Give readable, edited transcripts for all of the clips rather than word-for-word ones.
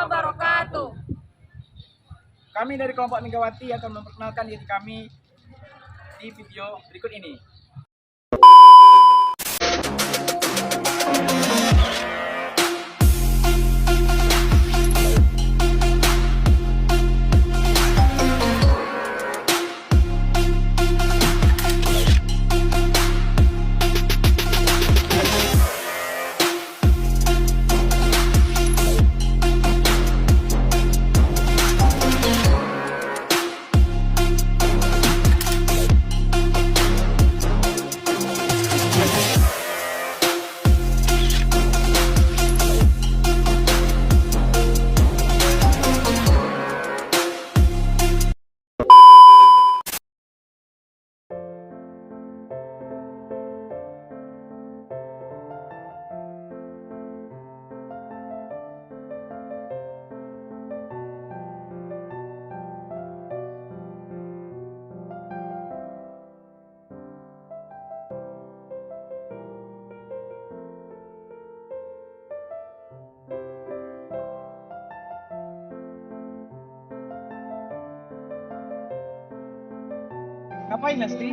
wabarakatuh. Kami dari kelompok Megawati akan memperkenalkan diri kami di video berikut ini. Ngapain, Lesti?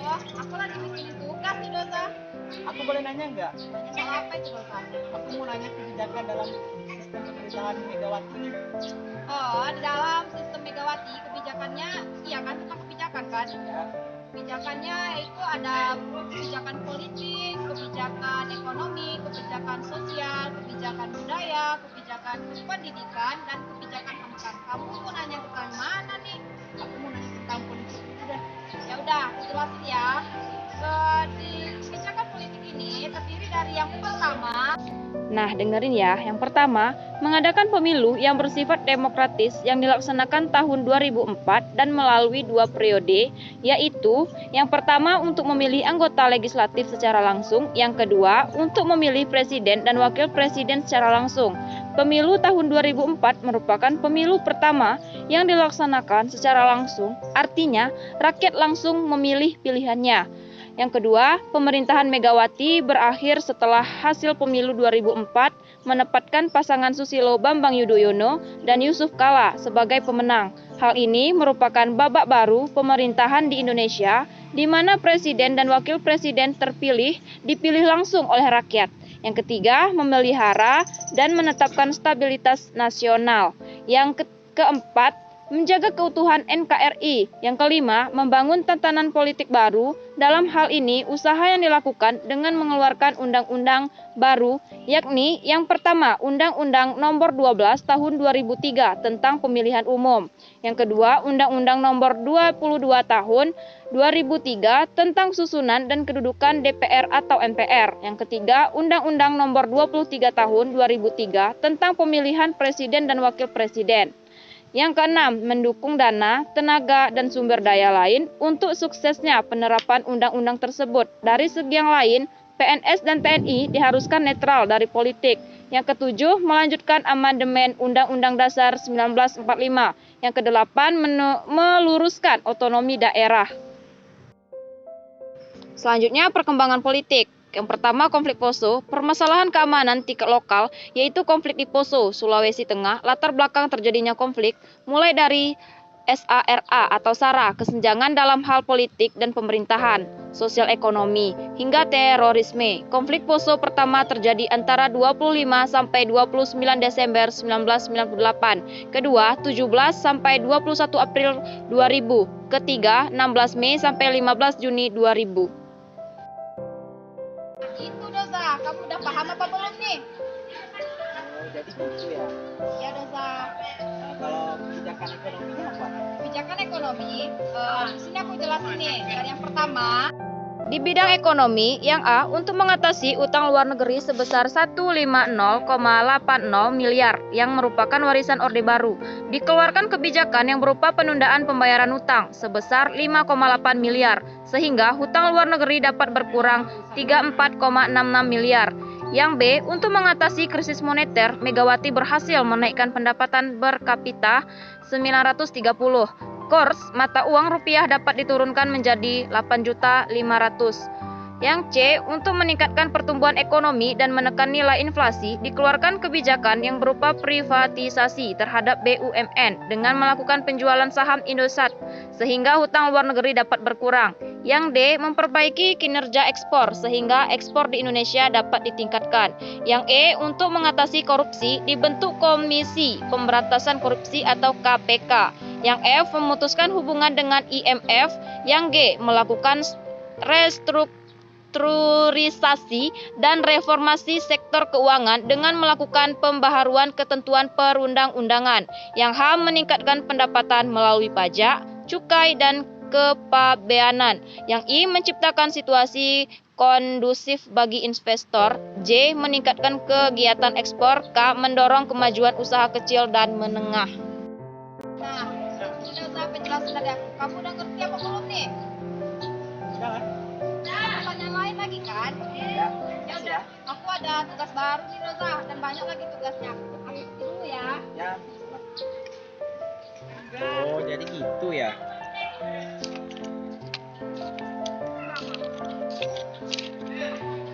Oh, aku lagi bikin tugas nih, Dosa. Aku boleh nanya nggak? Nanya soal apa itu, Dosa? Aku mau nanya kebijakan dalam sistem pemerintahan Megawati. Oh, di dalam sistem Megawati, kebijakannya, iya kan, tentang kebijakan kan? Ya. Kebijakannya itu ada kebijakan politik, kebijakan ekonomi, kebijakan sosial, kebijakan budaya, kebijakan pendidikan, dan kebijakan anggaran. Kamu mau nanya tentang mana nih? Aku mau nanya tentang politik. Ya udah, aku jelasin ya. Di kebijakan politik ini terdiri dari yang pertama. Nah, dengerin ya. Yang pertama, mengadakan pemilu yang bersifat demokratis yang dilaksanakan tahun 2004 dan melalui 2 periode, yaitu yang pertama untuk memilih anggota legislatif secara langsung, yang kedua untuk memilih presiden dan wakil presiden secara langsung. Pemilu tahun 2004 merupakan pemilu pertama yang dilaksanakan secara langsung, artinya rakyat langsung memilih pilihannya. Yang kedua, pemerintahan Megawati berakhir setelah hasil pemilu 2004 menempatkan pasangan Susilo Bambang Yudhoyono dan Yusuf Kala sebagai pemenang. Hal ini merupakan babak baru pemerintahan di Indonesia, di mana presiden dan wakil presiden terpilih dipilih langsung oleh rakyat. Yang ketiga, memelihara dan menetapkan stabilitas nasional. Yang keempat, menjaga keutuhan NKRI. Yang kelima, membangun tatanan politik baru. Dalam hal ini, usaha yang dilakukan dengan mengeluarkan undang-undang baru, yakni yang pertama, Undang-Undang Nomor 12 Tahun 2003 tentang Pemilihan Umum. Yang kedua, Undang-Undang Nomor 22 Tahun 2003 tentang Susunan dan Kedudukan DPR atau MPR. Yang ketiga, Undang-Undang Nomor 23 Tahun 2003 tentang Pemilihan Presiden dan Wakil Presiden. Yang keenam, mendukung dana, tenaga, dan sumber daya lain untuk suksesnya penerapan undang-undang tersebut. Dari segi yang lain, PNS dan TNI diharuskan netral dari politik. Yang ketujuh, melanjutkan amandemen Undang-Undang Dasar 1945. Yang kedelapan, meluruskan otonomi daerah. Selanjutnya, perkembangan politik. Yang pertama, konflik Poso, permasalahan keamanan tingkat lokal, yaitu konflik di Poso, Sulawesi Tengah. Latar belakang terjadinya konflik mulai dari SARA atau SARA, kesenjangan dalam hal politik dan pemerintahan, sosial ekonomi, hingga terorisme. Konflik Poso pertama terjadi antara 25 sampai 29 Desember 1998, kedua 17 sampai 21 April 2000, ketiga 16 Mei sampai 15 Juni 2000. Itu, Dosa. Kamu udah paham apa belum nih? Oh, jadi gitu ya. Ya, Dosa. Kalau kebijakan ekonominya apa? Kebijakan ekonomi, di sini aku jelasin nih. Dari yang pertama, Di bidang ekonomi, yang A, untuk mengatasi utang luar negeri sebesar 150,80 miliar yang merupakan warisan Orde Baru, dikeluarkan kebijakan yang berupa penundaan pembayaran utang sebesar 5,8 miliar, sehingga hutang luar negeri dapat berkurang 34,66 miliar. Yang B, untuk mengatasi krisis moneter, Megawati berhasil menaikkan pendapatan per kapita 930. Kurs mata uang rupiah dapat diturunkan menjadi 8.500.000. Yang C, untuk meningkatkan pertumbuhan ekonomi dan menekan nilai inflasi, dikeluarkan kebijakan yang berupa privatisasi terhadap BUMN dengan melakukan penjualan saham Indosat, sehingga hutang luar negeri dapat berkurang. Yang D, memperbaiki kinerja ekspor, sehingga ekspor di Indonesia dapat ditingkatkan. Yang E, untuk mengatasi korupsi, dibentuk Komisi Pemberantasan Korupsi atau KPK. Yang F, memutuskan hubungan dengan IMF. Yang G, melakukan restrukturisasi dan reformasi sektor keuangan dengan melakukan pembaharuan ketentuan perundang-undangan. Yang H, meningkatkan pendapatan melalui pajak, cukai, dan kepabeanan. Yang I, menciptakan situasi kondusif bagi investor. J, meningkatkan kegiatan ekspor. K, mendorong kemajuan usaha kecil dan menengah. Nah, ini udah penjelasan dari aku. Kamu udah ngerti apa belum nih? Udah lah. Pertanyaan lain lagi kan? Ya, Ya udah. Aku ada tugas baru nih Rosa dan banyak lagi tugasnya. Aku ikuti dulu ya. ya. Oh, jadi gitu ya.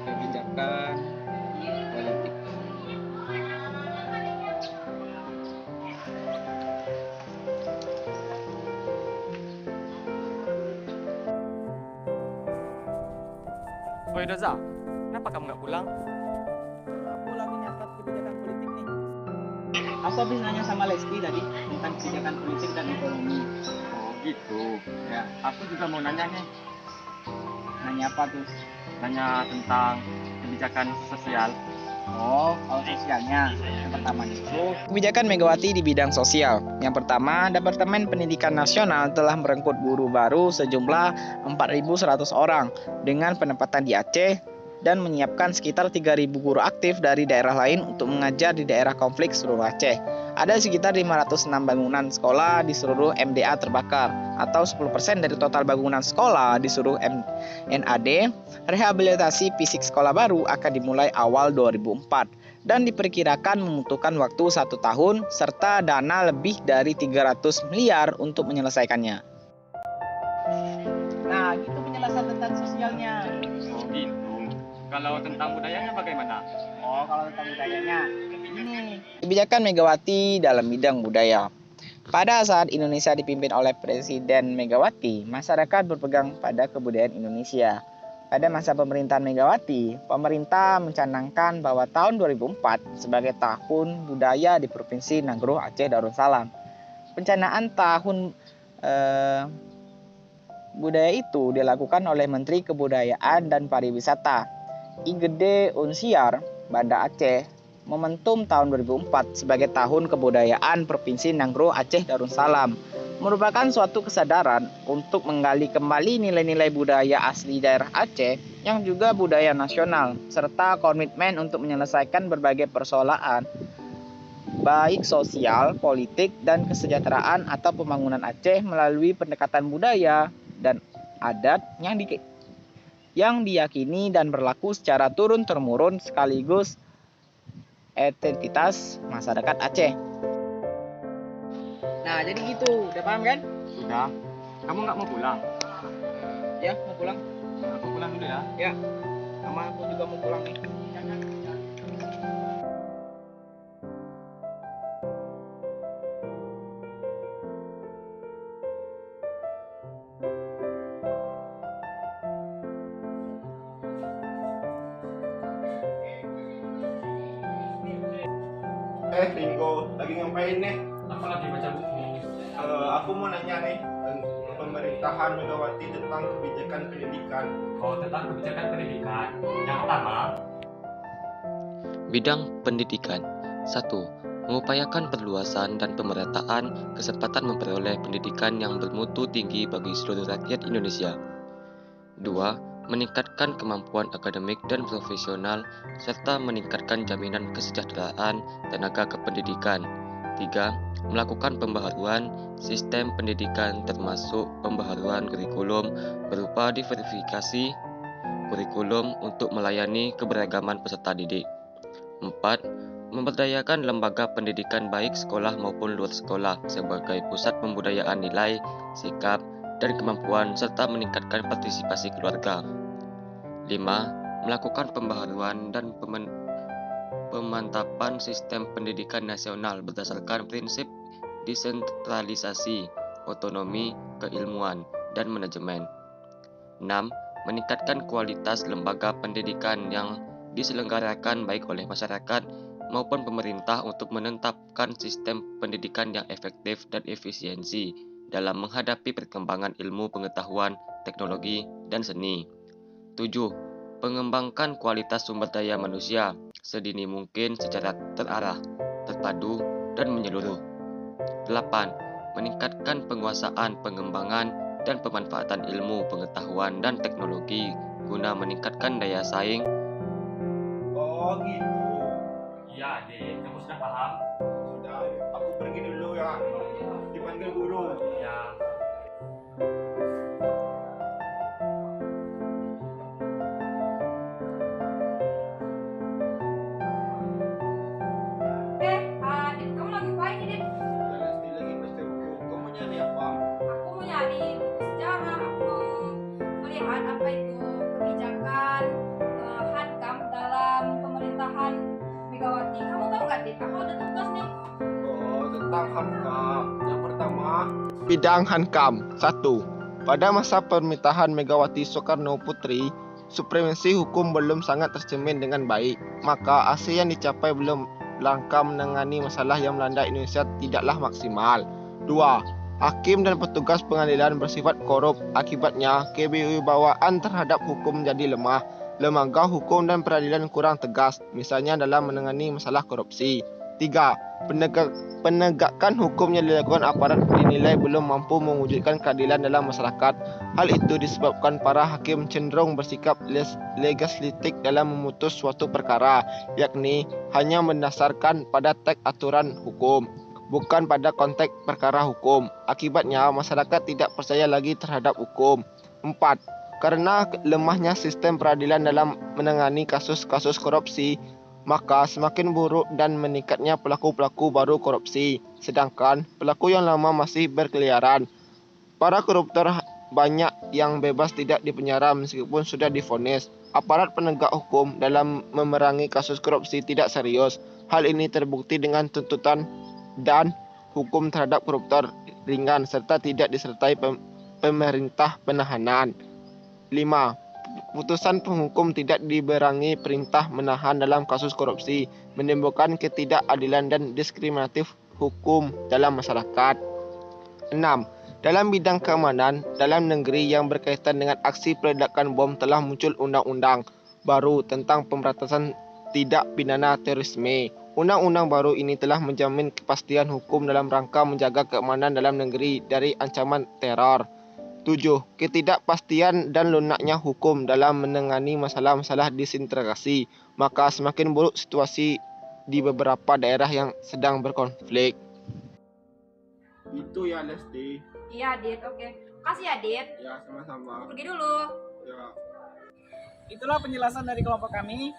Kebijakan politik. Oi Doza, kenapa kamu nggak pulang? Aku lagi nyatat kebijakan politik nih. Aku habis nanya sama Lesti tadi tentang kebijakan politik dan ekonomi. Oh gitu. Ya, Aku juga mau nanya nih, nanya apa tuh? nanya tentang kebijakan sosial. Oh, kalau sosialnya yang pertama itu kebijakan Megawati di bidang sosial. Yang pertama, Departemen Pendidikan Nasional telah merengkut guru baru sejumlah 4.100 orang dengan penempatan di Aceh dan menyiapkan sekitar 3.000 guru aktif dari daerah lain untuk mengajar di daerah konflik seluruh Aceh. Ada sekitar 506 bangunan sekolah di seluruh MDA terbakar atau 10% dari total bangunan sekolah di seluruh NAD. Rehabilitasi fisik sekolah baru akan dimulai awal 2004 dan diperkirakan membutuhkan waktu 1 tahun serta dana lebih dari 300 miliar untuk menyelesaikannya. Nah, itu penjelasan tentang sosialnya. Oh gitu. Kalau tentang budayanya bagaimana? Oh, kalau tentang budayanya, ini kebijakan Megawati dalam bidang budaya. Pada saat Indonesia dipimpin oleh Presiden Megawati, masyarakat berpegang pada kebudayaan Indonesia. Pada masa pemerintahan Megawati, pemerintah mencanangkan bahwa tahun 2004 sebagai tahun budaya di Provinsi Nagro Aceh Darussalam. Pencanaan tahun budaya itu dilakukan oleh Menteri Kebudayaan dan Pariwisata Igede Unsiar Banda Aceh. Momentum tahun 2004 sebagai tahun kebudayaan Provinsi Nagro Aceh Darussalam merupakan suatu kesadaran untuk menggali kembali nilai-nilai budaya asli daerah Aceh yang juga budaya nasional serta komitmen untuk menyelesaikan berbagai persoalan baik sosial, politik, dan kesejahteraan atau pembangunan Aceh melalui pendekatan budaya dan adat yang diyakini dan berlaku secara turun-temurun sekaligus identitas masyarakat Aceh. Nah, jadi gitu. Udah paham kan? Sudah. Kamu nggak mau pulang? Ya, mau pulang. Aku pulang dulu ya. Ya, sama aku juga mau pulang nih. Ringo, lagi ngapain nih? Aku lagi baca buku. Aku mau nanya nih, pemerintahan Megawati tentang kebijakan pendidikan. Oh, tentang kebijakan pendidikan. Yang pertama, Bidang pendidikan. 1. Mengupayakan perluasan dan pemerataan kesempatan memperoleh pendidikan yang bermutu tinggi bagi seluruh rakyat Indonesia. 2. Meningkatkan kemampuan akademik dan profesional serta meningkatkan jaminan kesejahteraan tenaga kependidikan. 3. Melakukan pembaharuan sistem pendidikan termasuk pembaharuan kurikulum berupa diversifikasi kurikulum untuk melayani keberagaman peserta didik. 4. Memberdayakan lembaga pendidikan baik sekolah maupun luar sekolah sebagai pusat pembudayaan nilai, sikap, dan kemampuan serta meningkatkan partisipasi keluarga. 5. Melakukan pembaharuan dan pemantapan sistem pendidikan nasional berdasarkan prinsip desentralisasi, otonomi, keilmuan, dan manajemen. 6. Meningkatkan kualitas lembaga pendidikan yang diselenggarakan baik oleh masyarakat maupun pemerintah untuk menetapkan sistem pendidikan yang efektif dan efisiensi dalam menghadapi perkembangan ilmu pengetahuan, teknologi, dan seni. 7. Mengembangkan kualitas sumber daya manusia sedini mungkin secara terarah, terpadu, dan menyeluruh. 8. Meningkatkan penguasaan, pengembangan, dan pemanfaatan ilmu, pengetahuan, dan teknologi guna meningkatkan daya saing. Oh gitu. Iya, Adik. Kamu sudah paham? Sudah, aku pergi dulu ya. Dipanggil guru. Ya. Dit, kamu lagi ngapain nih, Dit? Lagi baca buku. Kamu nyari apa? Aku mau nyari buku sejarah. Aku mau melihat apa itu kebijakan hankam dalam pemerintahan Megawati. Kamu tahu nggak, Dit? Aku ada tugas nih. Oh, tentang Hankam. Yang pertama, Bidang Hankam 1. Pada masa pemerintahan Megawati Soekarno Putri, supremasi hukum belum sangat tercermin dengan baik, maka hasil yang dicapai belum langkah menangani masalah yang melanda Indonesia tidaklah maksimal. 2. Hakim dan petugas pengadilan bersifat korup, akibatnya kewibawaan terhadap hukum menjadi lemah. Lembaga hukum dan peradilan kurang tegas, misalnya dalam menangani masalah korupsi. 3. Penegakan hukum yang dilakukan aparat dinilai belum mampu mewujudkan keadilan dalam masyarakat. Hal itu disebabkan para hakim cenderung bersikap legislatif dalam memutus suatu perkara, yakni hanya mendasarkan pada teks aturan hukum, bukan pada konteks perkara hukum. Akibatnya, masyarakat tidak percaya lagi terhadap hukum. 4. Karena lemahnya sistem peradilan dalam menangani kasus-kasus korupsi, maka semakin buruk dan meningkatnya pelaku-pelaku baru korupsi, sedangkan pelaku yang lama masih berkeliaran. Para koruptor banyak yang bebas tidak dipenjara meskipun sudah divonis. Aparat penegak hukum dalam memerangi kasus korupsi tidak serius. Hal ini terbukti dengan tuntutan dan hukum terhadap koruptor ringan serta tidak disertai pemerintah penahanan. 5. Putusan penghukum tidak dibarengi perintah menahan dalam kasus korupsi, menimbulkan ketidakadilan dan diskriminatif hukum dalam masyarakat. 6. Dalam bidang keamanan dalam negeri yang berkaitan dengan aksi peledakan bom telah muncul undang-undang baru tentang pemberantasan tindak pidana terorisme. Undang-undang baru ini telah menjamin kepastian hukum dalam rangka menjaga keamanan dalam negeri dari ancaman teror. 7. Ketidakpastian dan lunaknya hukum dalam menangani masalah-masalah disintegrasi, maka semakin buruk situasi di beberapa daerah yang sedang berkonflik. itu ya Lesti. Iya, Dit. Oke. Kasih ya, Dit. Ya, sama-sama. Pergi dulu. Ya. Itulah penjelasan dari kelompok kami.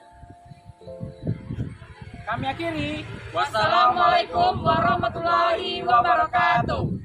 Kami akhiri. Wassalamualaikum warahmatullahi wabarakatuh.